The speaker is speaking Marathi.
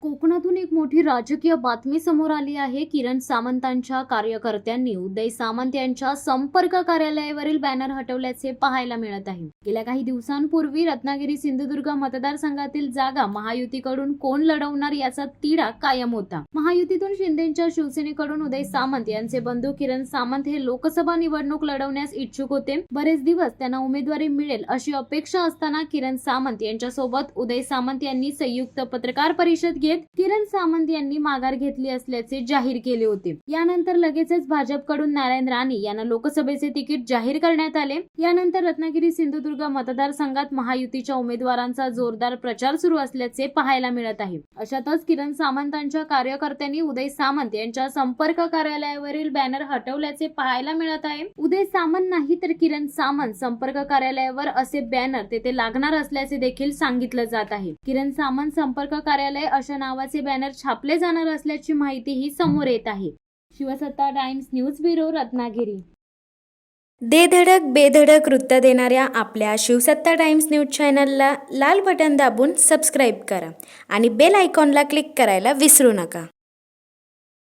कोकणातून एक मोठी राजकीय बातमी समोर आली आहे। किरण सामंतांच्या कार्यकर्त्यांनी उदय सामंत यांच्या संपर्क कार्यालयावरील बॅनर हटवल्याचे पाहायला मिळत आहे। गेल्या काही दिवसांपूर्वी रत्नागिरी सिंधुदुर्ग मतदारसंघातील जागा महायुतीकडून कोण लढवणार याचा तिढा कायम होता। महायुतीतून शिंदेच्या शिवसेनेकडून उदय सामंत यांचे बंधू किरण सामंत हे लोकसभा निवडणूक लढवण्यास इच्छुक होते। बरेच दिवस त्यांना उमेदवारी मिळेल अशी अपेक्षा असताना किरण सामंत यांच्यासोबत उदय सामंत यांनी संयुक्त पत्रकार परिषद घेत किरण सामंत यांनी माघार घेतली असल्याचे जाहीर केले होते। यानंतर लगेचच भाजपकडून नारायण राणे यांना लोकसभेचे तिकीट जाहीर करण्यात आले। यानंतर रत्नागिरी सिंधुदुर्ग मतदारसंघात महायुतीच्या उमेदवारांचा जोरदार प्रचार सुरू असल्याचे पाहायला मिळत आहे। अशातच किरण सामंतांच्या कार्यकर्त्यांनी उदय सामंत यांच्या संपर्क कार्यालयावरील बॅनर हटवल्याचे पाहायला मिळत आहे। उदय सामंत नाही तर किरण सामंत संपर्क कार्यालयावर असे बॅनर तेथे लागणार असल्याचे देखील सांगितलं जात आहे। किरण सामंत संपर्क कार्यालय अशा नावाचे बॅनर छापले जाणार असल्याची माहितीही समोर येत आहे। शिवसत्ता टाइम्स न्यूज ब्युरो रत्नागिरी। दे धडक बेधडक वृत्त देणाऱ्या आपल्या शिवसत्ता टाइम्स न्यूज चॅनलला लाल बटन दाबून सबस्क्राईब करा आणि बेल आयकॉनला क्लिक करायला विसरू नका।